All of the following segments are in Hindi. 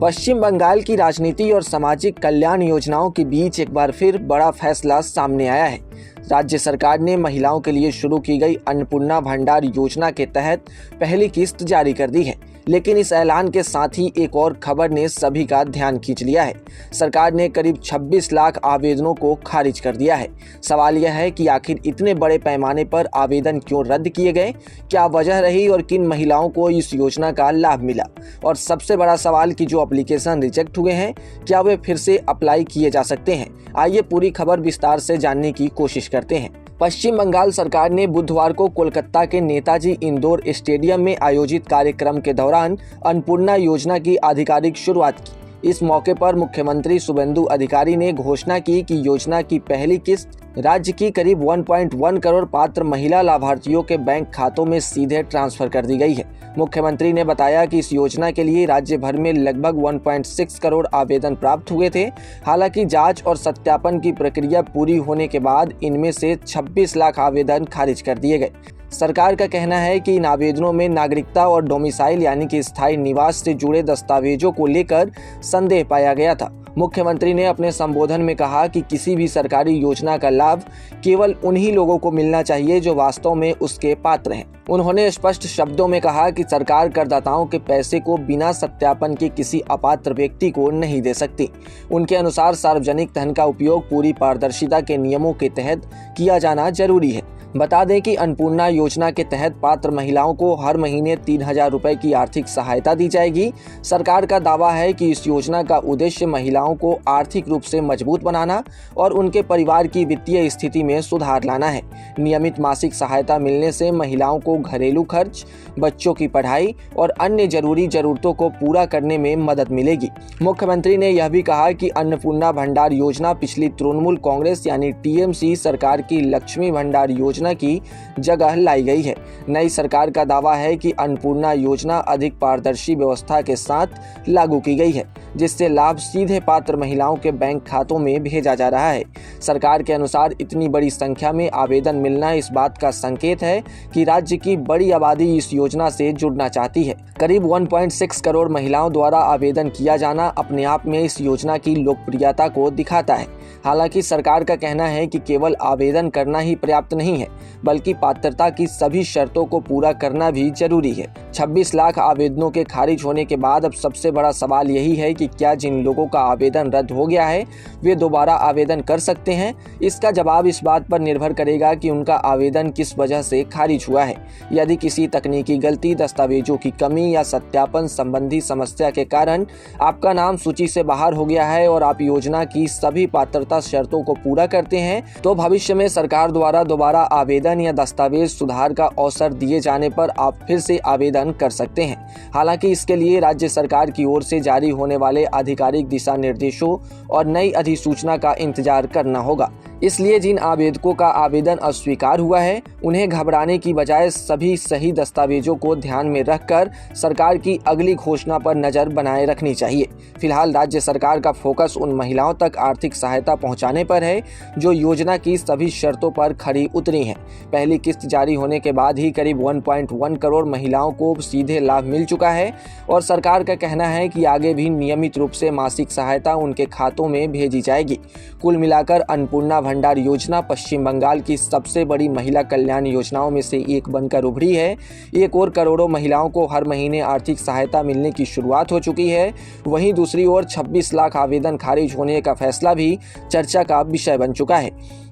पश्चिम बंगाल की राजनीति और सामाजिक कल्याण योजनाओं के बीच एक बार फिर बड़ा फैसला सामने आया है। राज्य सरकार ने महिलाओं के लिए शुरू की गई अन्नपूर्णा भंडार योजना के तहत पहली किस्त जारी कर दी है। लेकिन इस ऐलान के साथ ही एक और खबर ने सभी का ध्यान खींच लिया है। सरकार ने करीब 26 लाख आवेदनों को खारिज कर दिया है। सवाल यह है कि आखिर इतने बड़े पैमाने पर आवेदन क्यों रद्द किए गए, क्या वजह रही और किन महिलाओं को इस योजना का लाभ मिला। और सबसे बड़ा सवाल कि जो एप्लीकेशन रिजेक्ट हुए हैं, क्या वे फिर से अप्लाई किए जा सकते हैं। आइए पूरी खबर विस्तार से जानने की कोशिश करते हैं। पश्चिम बंगाल सरकार ने बुधवार को कोलकाता के नेताजी इंडोर स्टेडियम में आयोजित कार्यक्रम के दौरान अन्नपूर्णा योजना की आधिकारिक शुरुआत की। इस मौके पर मुख्यमंत्री शुभेंदु अधिकारी ने घोषणा की कि योजना की पहली किस्त राज्य की करीब 1.1 करोड़ पात्र महिला लाभार्थियों के बैंक खातों में सीधे ट्रांसफर कर दी गई है। मुख्यमंत्री ने बताया कि इस योजना के लिए राज्य भर में लगभग 1.6 करोड़ आवेदन प्राप्त हुए थे। हालांकि जांच और सत्यापन की प्रक्रिया पूरी होने के बाद इनमें से 26 लाख आवेदन खारिज कर दिए गए। सरकार का कहना है कि इन आवेदनों में नागरिकता और डोमिसाइल यानी कि स्थायी निवास से जुड़े दस्तावेजों को लेकर संदेह पाया गया था। मुख्यमंत्री ने अपने संबोधन में कहा कि किसी भी सरकारी योजना का लाभ केवल उन्हीं लोगों को मिलना चाहिए जो वास्तव में उसके पात्र हैं। उन्होंने स्पष्ट शब्दों में कहा कि सरकार करदाताओं के पैसे को बिना सत्यापन के किसी अपात्र व्यक्ति को नहीं दे सकती। उनके अनुसार सार्वजनिक धन का उपयोग पूरी पारदर्शिता के नियमों के तहत किया जाना जरूरी है। बता दें कि अन्नपूर्णा योजना के तहत पात्र महिलाओं को हर महीने 3,000 रुपए की आर्थिक सहायता दी जाएगी। सरकार का दावा है कि इस योजना का उद्देश्य महिलाओं को आर्थिक रूप से मजबूत बनाना और उनके परिवार की वित्तीय स्थिति में सुधार लाना है। नियमित मासिक सहायता मिलने से महिलाओं को घरेलू खर्च, बच्चों की पढ़ाई और अन्य जरूरी जरूरतों को पूरा करने में मदद मिलेगी। मुख्यमंत्री ने यह भी कहा कि अन्नपूर्णा भंडार योजना पिछली तृणमूल कांग्रेस यानी टीएमसी सरकार की लक्ष्मी भंडार योजना की जगह लाई गई है। नई सरकार का दावा है कि अन्नपूर्णा योजना अधिक पारदर्शी व्यवस्था के साथ लागू की गई है, जिससे लाभ सीधे पात्र महिलाओं के बैंक खातों में भेजा जा रहा है। सरकार के अनुसार इतनी बड़ी संख्या में आवेदन मिलना इस बात का संकेत है कि राज्य की बड़ी आबादी इस योजना से जुड़ना चाहती है। करीब 1.6 करोड़ महिलाओं द्वारा आवेदन किया जाना अपने आप में इस योजना की लोकप्रियता को दिखाता है। हालांकि सरकार का कहना है कि केवल आवेदन करना ही पर्याप्त नहीं है, बल्कि पात्रता की सभी शर्तों को पूरा करना भी जरूरी है। 26 लाख आवेदनों के खारिज होने के बाद अब सबसे बड़ा सवाल यही है कि क्या जिन लोगों का आवेदन रद्द हो गया है वे दोबारा आवेदन कर सकते हैं। इसका जवाब इस बात पर निर्भर करेगा कि उनका आवेदन किस वजह से खारिज हुआ है। यदि किसी तकनीकी गलती, दस्तावेजों की कमी या सत्यापन संबंधी समस्या के कारण आपका नाम सूची से बाहर हो गया है और आप योजना की सभी पात्रता शर्तों को पूरा करते हैं, तो भविष्य में सरकार द्वारा दोबारा आवेदन या दस्तावेज सुधार का अवसर दिए जाने पर आप फिर से आवेदन कर सकते हैं। हालांकि इसके लिए राज्य सरकार की ओर से जारी होने वाले आधिकारिक दिशा निर्देशों और नई अधिसूचना का इंतजार करना होगा। इसलिए जिन आवेदकों का आवेदन अस्वीकार हुआ है, उन्हें घबराने की बजाय सभी सही दस्तावेजों को ध्यान में रखकर सरकार की अगली घोषणा पर नजर बनाए रखनी चाहिए। फिलहाल राज्य सरकार का फोकस उन महिलाओं तक आर्थिक सहायता पहुंचाने पर है जो योजना की सभी शर्तों पर खरी उतरी हैं। पहली किस्त जारी होने के बाद ही करीब 1.1 करोड़ महिलाओं को सीधे लाभ मिल चुका है और सरकार का कहना है कि आगे भी नियमित रूप से मासिक सहायता उनके खातों में भेजी जाएगी। कुल मिलाकर अन्नपूर्णा भंडार योजना पश्चिम बंगाल की सबसे बड़ी महिला कल्याण योजनाओं में से एक बनकर उभरी है। एक और करोड़ों महिलाओं को हर महीने आर्थिक सहायता मिलने की शुरुआत हो चुकी है। वहीं दूसरी ओर 26 लाख आवेदन खारिज होने का फैसला भी चर्चा का विषय बन चुका है।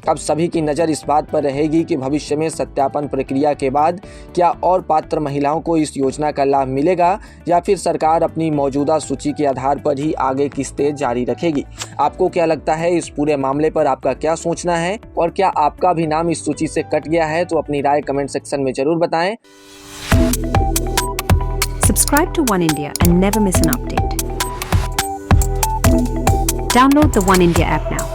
अब सभी की नज़र इस बात पर रहेगी कि भविष्य में सत्यापन प्रक्रिया के बाद क्या और पात्र महिलाओं को इस योजना का लाभ मिलेगा या फिर सरकार अपनी मौजूदा सूची के आधार पर ही आगे किस्तें जारी रखेगी। आपको क्या लगता है इस पूरे मामले पर, आपका क्या सोचना है और क्या आपका भी नाम इस सूची से कट गया है? तो अपनी राय कमेंट सेक्शन में जरूर बताएं। Subscribe to One India and never miss an update. Download the One India app now.